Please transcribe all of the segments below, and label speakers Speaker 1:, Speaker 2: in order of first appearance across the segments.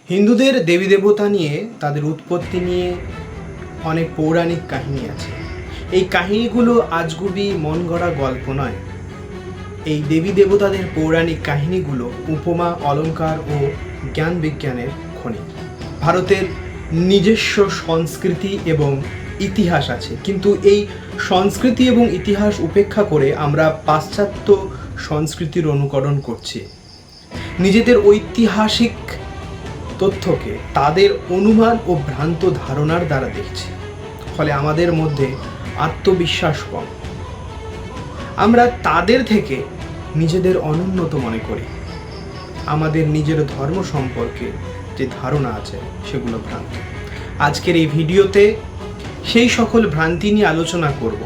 Speaker 1: হিন্দুদের দেবী দেবতা নিয়ে, তাদের উৎপত্তি নিয়ে অনেক পৌরাণিক কাহিনী আছে। এই কাহিনীগুলো আজগুবি মন গড়া গল্প নয়। এই দেবী দেবতাদের পৌরাণিক কাহিনীগুলো উপমা, অলঙ্কার ও জ্ঞান বিজ্ঞানের খনি। ভারতের নিজস্ব সংস্কৃতি এবং ইতিহাস আছে, কিন্তু এই সংস্কৃতি এবং ইতিহাস উপেক্ষা করে আমরা পাশ্চাত্য সংস্কৃতির অনুকরণ করছি। নিজেদের ঐতিহাসিক তথ্যকে তাদের অনুমান ও ভ্রান্ত ধারণার দ্বারা দেখছি, ফলে আমাদের মধ্যে আত্মবিশ্বাস কম। আমরা তাদের থেকে নিজেদের অনুন্নত মনে করি। আমাদের নিজের ধর্ম সম্পর্কে যে ধারণা আছে সেগুলো ভ্রান্ত। আজকের এই ভিডিওতে সেই সকল ভ্রান্তি নিয়ে আলোচনা করব।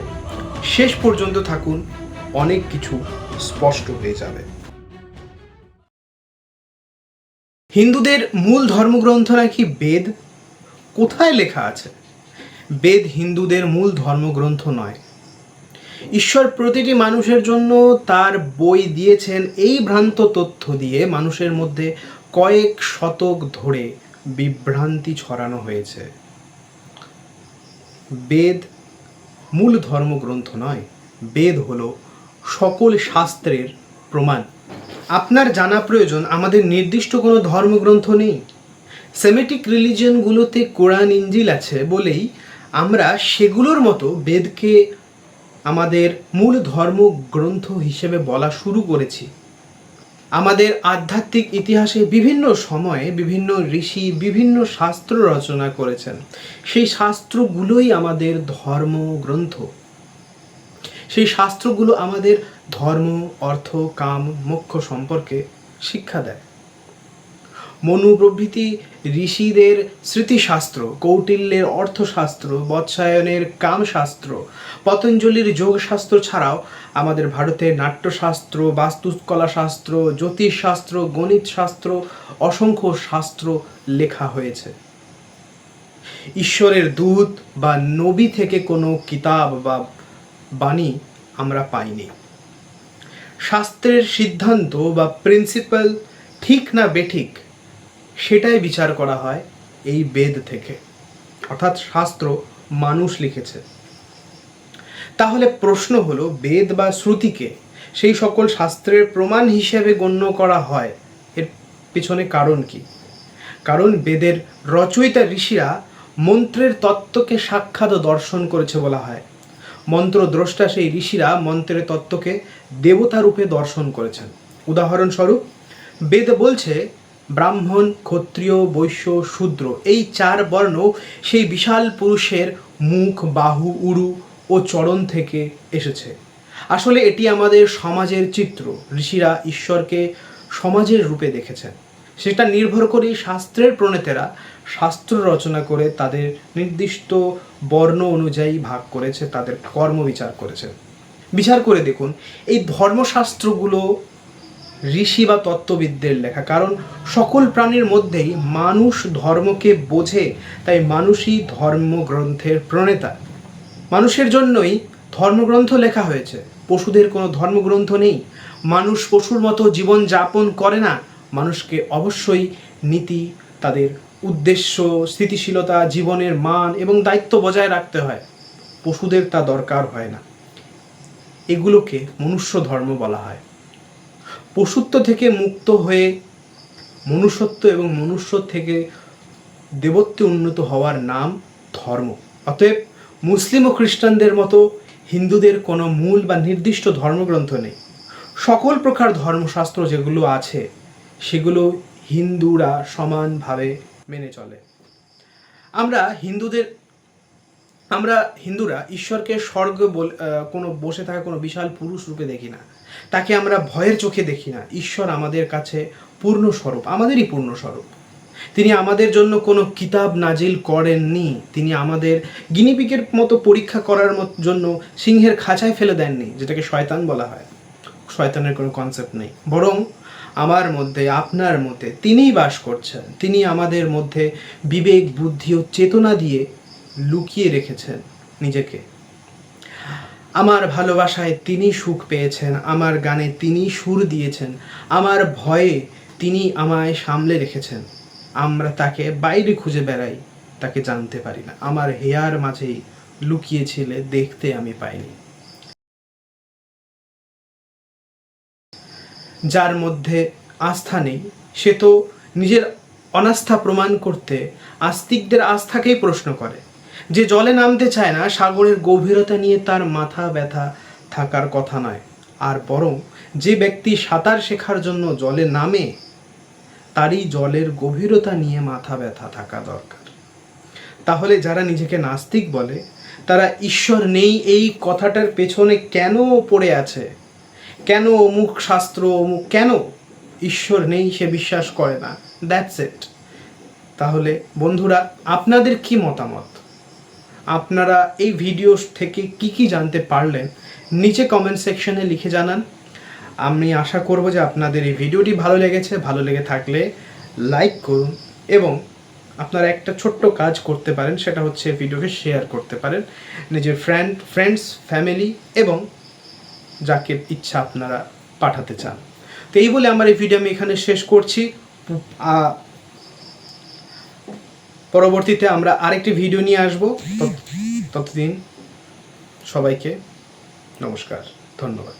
Speaker 1: শেষ পর্যন্ত থাকুন, অনেক কিছু স্পষ্ট হয়ে যাবে। হিন্দুদের মূল ধর্মগ্রন্থ নাকি বেদ? কোথায় লেখা আছে বেদ হিন্দুদের মূল ধর্মগ্রন্থ নয়? ঈশ্বর প্রতিটি মানুষের জন্য তার বই দিয়েছেন এই ভ্রান্ত তথ্য দিয়ে মানুষের মধ্যে কয়েক শতক ধরে বিভ্রান্তি ছড়ানো হয়েছে। বেদ মূল ধর্মগ্রন্থ নয়, বেদ হলো সকল শাস্ত্রের প্রমাণ। আপনার জানা প্রয়োজন, আমাদের নির্দিষ্ট কোনো ধর্মগ্রন্থ নেই। সেমেটিক রিলিজিয়নগুলোতে কোরআন, ইঞ্জিল আছে বলেই আমরা সেগুলোর মতো বেদকে আমাদের মূল ধর্মগ্রন্থ হিসেবে বলা শুরু করেছি। আমাদের আধ্যাত্মিক ইতিহাসে বিভিন্ন সময়ে বিভিন্ন ঋষি বিভিন্ন শাস্ত্র রচনা করেছেন। সেই শাস্ত্রগুলোই আমাদের ধর্মগ্রন্থ। সেই শাস্ত্রগুলো আমাদের ধর্ম, অর্থ, কাম, মোক্ষ সম্পর্কে শিক্ষা দেয়। মনু প্রভৃতি ঋষিদের স্মৃতিশাস্ত্র, কৌটিল্যের অর্থশাস্ত্র, বৎসায়নের কামশাস্ত্র, পতঞ্জলির যোগশাস্ত্র ছাড়াও আমাদের ভারতের নাট্যশাস্ত্র, বাস্তুকলাশাস্ত্র, জ্যোতিষশাস্ত্র, গণিতশাস্ত্র, অসংখ্য শাস্ত্র লেখা হয়েছে। ঈশ্বরের দূত বা নবী থেকে কোনো কিতাব বা বাণী আমরা পাইনি। শাস্ত্রের সিদ্ধান্ত বা প্রিন্সিপাল ঠিক না বেঠিক সেটাই বিচার করা হয় এই বেদ থেকে, অর্থাৎ শাস্ত্র মানুষ লিখেছে। তাহলে প্রশ্ন হলো, বেদ বা শ্রুতিকে সেই সকল শাস্ত্রের প্রমাণ হিসেবে গণ্য করা হয়, এর পিছনে কারণ কি? কারণ বেদের রচয়িতা ঋষিরা মন্ত্রের তত্ত্বকে সাক্ষাৎ দর্শন করেছে বলা হয়। মন্ত্রদ্রষ্টা সেই ঋষিরা মন্ত্রের তত্ত্বকে দেবতা রূপে দর্শন করেছেন। উদাহরণস্বরূপ, বেদ বলছে ব্রাহ্মণ, ক্ষত্রিয়, বৈশ্য, শূদ্র এই চার বর্ণ সেই বিশাল পুরুষের মুখ, বাহু, উরু ও চরণ থেকে এসেছে। আসলে এটি আমাদের সমাজের চিত্র। ঋষিরা ঈশ্বরকে সমাজের রূপে দেখেছেন। সেটা নির্ভর করে শাস্ত্রের প্রণেতারা শাস্ত্র রচনা করে তাদের নির্দিষ্ট বর্ণ অনুযায়ী ভাগ করেছে, তাদের কর্ম বিচার করেছে। বিচার করে দেখুন, এই ধর্মশাস্ত্রগুলো ঋষি বা তত্ত্ববিদদের লেখা। কারণ সকল প্রাণীর মধ্যেই মানুষ ধর্মকে বোঝে, তাই মানুষই ধর্মগ্রন্থের প্রণেতা। মানুষের জন্যই ধর্মগ্রন্থ লেখা হয়েছে। পশুদের কোনো ধর্মগ্রন্থ নেই। মানুষ পশুর মতো জীবন যাপন করে না। মানুষকে অবশ্যই নীতি, তাদের উদ্দেশ্য, স্থিতিশীলতা, জীবনের মান এবং দায়িত্ব বজায় রাখতে হয়। পশুদের তা দরকার হয় না। এগুলোকে মনুষ্য ধর্ম বলা হয়। পশুত্ব থেকে মুক্ত হয়ে মনুষ্যত্ব এবং মনুষ্য থেকে দেবত্বে উন্নত হওয়ার নাম ধর্ম। অতএব মুসলিম ও খ্রিস্টানদের মতো হিন্দুদের কোনো মূল বা নির্দিষ্ট ধর্মগ্রন্থ নেই। সকল প্রকার ধর্মশাস্ত্র যেগুলো আছে সেগুলো হিন্দুরা সমানভাবে মেনে চলে। আমরা হিন্দুরা ঈশ্বরকে স্বর্গ কোনো বসে থাকা কোনো বিশাল পুরুষ রূপে দেখি না। তাকে আমরা ভয়ের চোখে দেখি না। ঈশ্বর আমাদের কাছে পূর্ণস্বরূপ, আমাদেরই পূর্ণস্বরূপ। তিনি আমাদের জন্য কোনো কিতাব নাজিল করেননি। তিনি আমাদের গিনিপিগের মতো পরীক্ষা করার জন্য সিংহের খাঁচায় ফেলে দেননি, যেটাকে শয়তান বলা হয়। শয়তানের কোনো কনসেপ্ট নেই। বরং আমার মধ্যে, আপনার মধ্যে তিনিই বাস করছেন। তিনি আমাদের মধ্যে বিবেক, বুদ্ধি ও চেতনা দিয়ে লুকিয়ে রেখেছেন নিজেকে। আমার ভালোবাসায় তিনি সুখ পেয়েছেন, আমার গানে তিনি সুর দিয়েছেন, আমার ভয়ে তিনি আমায় সামলে রেখেছেন, আমরা তাকে বাইরে খুঁজে বেড়াই, তাকে জানতে পারি না। আমার হেয়ার মাঝেই লুকিয়েছিলে, দেখতে আমি পাইনি। যার মধ্যে আস্থা নেই সে তো নিজের অনাস্থা প্রমাণ করতে আস্তিকদের আস্থাকেই প্রশ্ন করে। যে জলে নামতে চায় না, সাগরের গভীরতা নিয়ে তার মাথা ব্যথা থাকার কথা নয়। আর বরং যে ব্যক্তি সাঁতার শেখার জন্য জলে নামে, তারই জলের গভীরতা নিয়ে মাথা ব্যথা থাকা দরকার। তাহলে যারা নিজেকে নাস্তিক বলে, তারা ঈশ্বর নেই এই কথাটার পেছনে কেন পড়ে আছে, কেন অমুক শাস্ত্র অমুক, কেন ঈশ্বর নেই সে বিশ্বাস করে না, দ্যাটস ইট। তাহলে বন্ধুরা, আপনাদের কি মতামত? আপনারা এই ভিডিও থেকে কি জানতে পারলেন নিচে কমেন্ট সেকশনে লিখে জানান। আমি আশা করব যে আপনাদের এই ভিডিওটি ভালো লেগেছে। ভালো লেগে থাকলে লাইক করুন এবং আপনারা একটা ছোট্ট কাজ করতে পারেন, সেটা হচ্ছে ভিডিওকে শেয়ার করতে পারেন নিজের ফ্রেন্ডস, ফ্যামিলি এবং যাকে ইচ্ছা আপনারা পাঠাতে চান। তো এই বলে আমার এই ভিডিও আমি এখানে শেষ করছি। পরবর্তীতে আমরা আরেকটি ভিডিও নিয়ে আসবো। ততদিন সবাইকে নমস্কার, ধন্যবাদ।